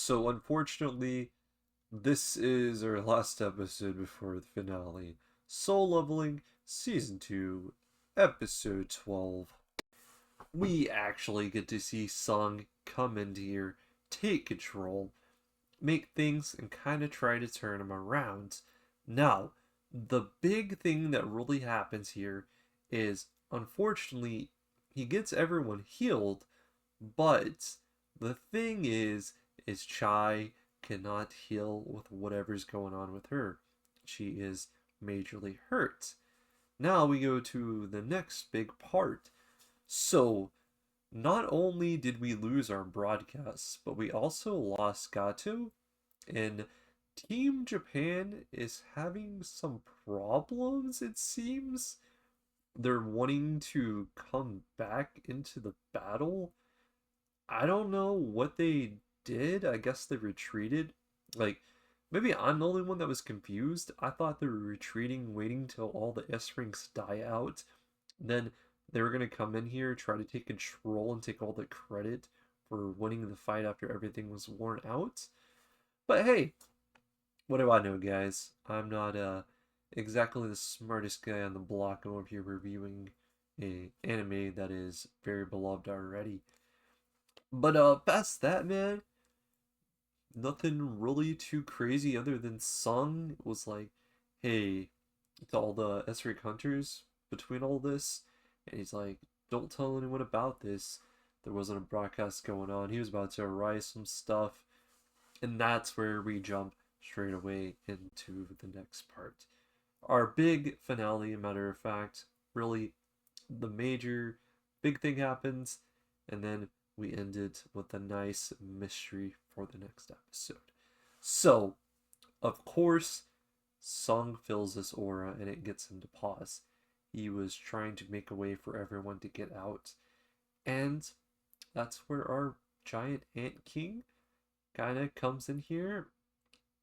So unfortunately, this is our last episode before the finale. Soul Leveling Season 2, Episode 12. We actually get to see Sung come into here, take control, make things, and kind of try to turn them around. Now, the big thing that really happens here is, unfortunately, he gets everyone healed, but the thing is Chai cannot heal with whatever's going on with her. She is majorly hurt. Now we go to the next big part. So, not only did we lose our broadcasts, but we also lost Gato, and Team Japan is having some problems, it seems. They're wanting to come back into the battle. I don't know what they did. I guess they retreated. Like, maybe I'm the only one that was confused. I thought they were retreating, waiting till all the S ranks die out. Then they were gonna come in here, try to take control, and take all the credit for winning the fight after everything was worn out. But hey, what do I know, guys? I'm not exactly the smartest guy on the block. I'm over here reviewing a anime that is very beloved already. But past that, man, nothing really too crazy other than Sung was like, hey, to all the Esric hunters between all this, and he's like, don't tell anyone about this. There wasn't a broadcast going on. He was about to arise some stuff, and that's where we jump straight away into the next part. Our big finale, matter of fact, really the major big thing happens, and then we end it with a nice mystery for the next episode. So, of course, Sung feels this aura and it gets him to pause. He was trying to make a way for everyone to get out, and that's where our giant ant king kind of comes in here,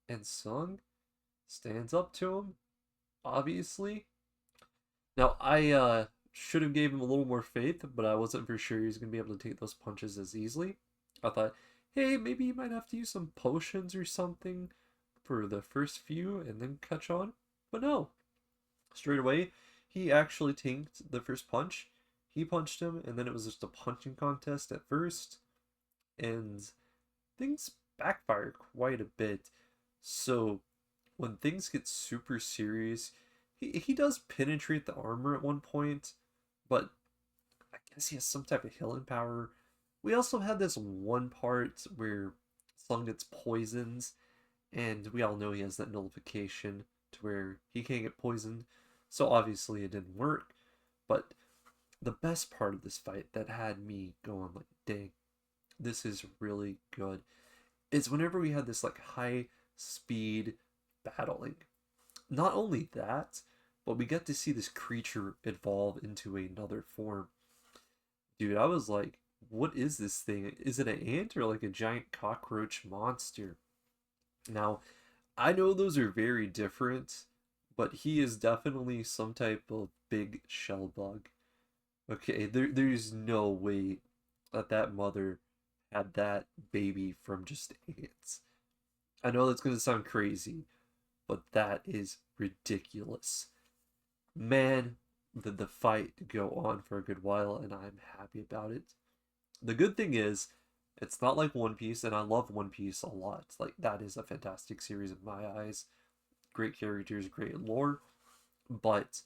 and Sung stands up to him, obviously. Now, I should have gave him a little more faith, but I wasn't for sure he was going to be able to take those punches as easily. I thought, hey, maybe you might have to use some potions or something for the first few and then catch on. But no, straight away, he actually tanked the first punch. He punched him, and then it was just a punching contest at first, and things backfire quite a bit. So when things get super serious, he does penetrate the armor at one point, but I guess he has some type of healing power. We also had this one part where Sung gets poisoned, and we all know he has that nullification to where he can't get poisoned. So obviously it didn't work. But the best part of this fight that had me going like, dang, this is really good, is whenever we had this like high speed battling. Not only that, but we get to see this creature evolve into another form. Dude, I was like, what is this thing? Is it an ant or like a giant cockroach monster? Now, I know those are very different, but he is definitely some type of big shell bug. Okay, there's no way that that mother had that baby from just ants. I know that's gonna sound crazy, but that is ridiculous. Man, did the fight go on for a good while, and I'm happy about it. The good thing is, it's not like One Piece, and I love One Piece a lot. Like, that is a fantastic series in my eyes. Great characters, great lore, but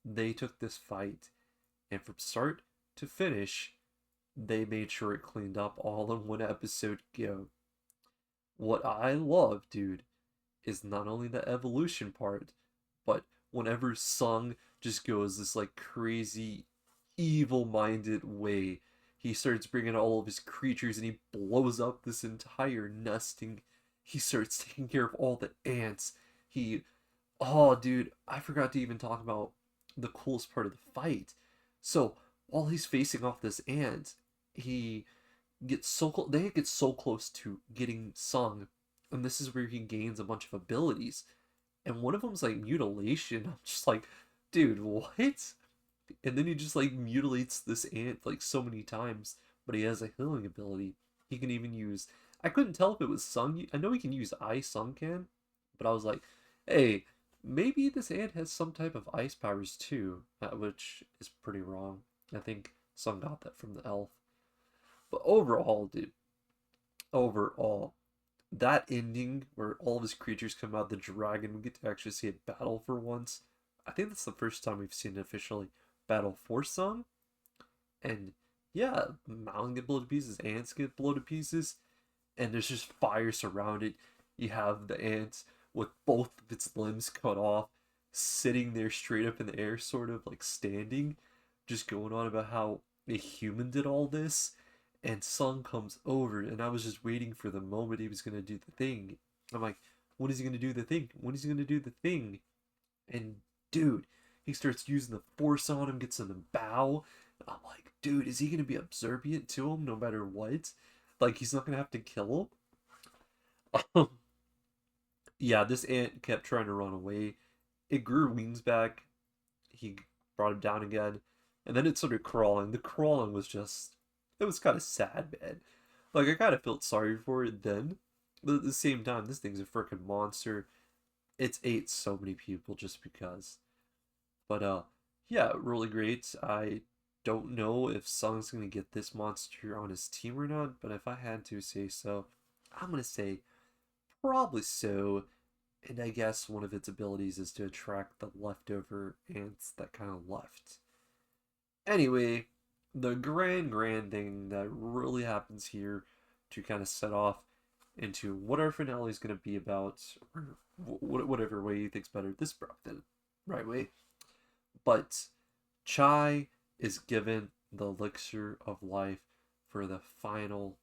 they took this fight, and from start to finish, they made sure it cleaned up all in one episode go. What I love, dude, is not only the evolution part, but whenever Sung just goes this like crazy, evil minded way, he starts bringing all of his creatures and he blows up this entire nesting. He starts taking care of all the ants. He, oh, dude, I forgot to even talk about the coolest part of the fight. So while he's facing off this ant, he gets so they get so close to getting Sung, and this is where he gains a bunch of abilities, and one of them's like mutilation. I'm just like, dude, what? And then he just like mutilates this ant like so many times, but he has a healing ability. He can even use I couldn't tell if it was Sung. I know he can use ice, Sung can, but I was like, hey, maybe this ant has some type of ice powers too, which is pretty wrong. I think Sung got that from the elf. But overall, dude, overall, that ending where all of his creatures come out, the dragon, we get to actually see it battle for once. I think that's the first time we've seen it officially battle for Sung. And yeah, mountain get blown to pieces, ants get blown to pieces, and there's just fire surrounded. You have the ant with both of its limbs cut off, sitting there straight up in the air, sort of like standing, just going on about how a human did all this. And Sung comes over, and I was just waiting for the moment he was gonna do the thing. I'm like, when is he gonna do the thing? When is he gonna do the thing? And dude, he starts using the force on him, gets in the bow. I'm like, dude, is he gonna be subservient to him no matter what? Like he's not gonna have to kill him. Yeah, this ant kept trying to run away. It grew wings back. He brought him down again, and then it started crawling. The crawling was just, it was kind of sad, man. Like I kind of felt sorry for it then, but at the same time, this thing's a freaking monster. It's ate so many people just because. But yeah, really great. I don't know if Sung's gonna get this monster on his team or not, but if I had to say so, I'm gonna say probably so. And I guess one of its abilities is to attract the leftover ants that kind of left. Anyway, the grand thing that really happens here to kind of set off into what our finale is going to be about, or whatever way you think's better. This brought the right way. But Chai is given the elixir of life for the final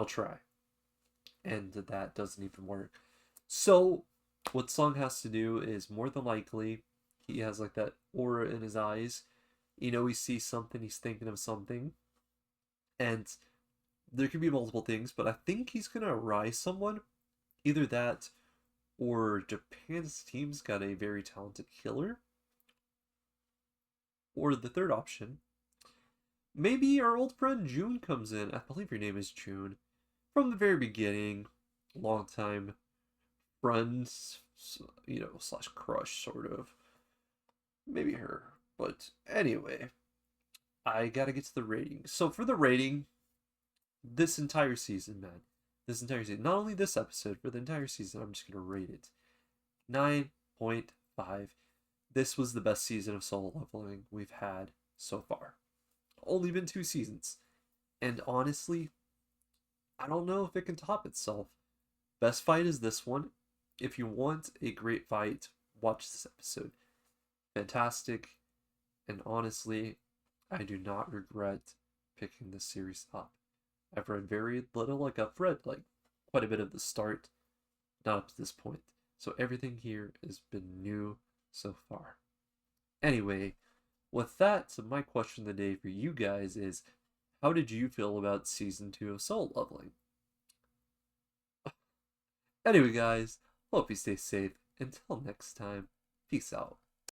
try, and that doesn't even work. So what Sung has to do is more than likely he has like that aura in his eyes. You know, he sees something, he's thinking of something, and there could be multiple things, but I think he's gonna rise someone. Either that or Japan's team's got a very talented healer. Or the third option, maybe our old friend June comes in. I believe your name is June. From the very beginning, long time friends, slash crush, sort of. Maybe her. But anyway, I gotta get to the rating. So for the rating, this entire season, man. This entire season. Not only this episode, for the entire season, I'm just gonna rate it 9.5. This was the best season of solo leveling we've had so far. Only been 2 seasons. And honestly, I don't know if it can top itself. Best fight is this one. If you want a great fight, watch this episode. Fantastic. And honestly, I do not regret picking this series up. I've read very little, like I've read like quite a bit at the start, not up to this point. So everything here has been new so far. Anyway, with that, so my question of the day for you guys is, how did you feel about season 2 of Soul Leveling? Anyway, guys, hope you stay safe. Until next time, peace out.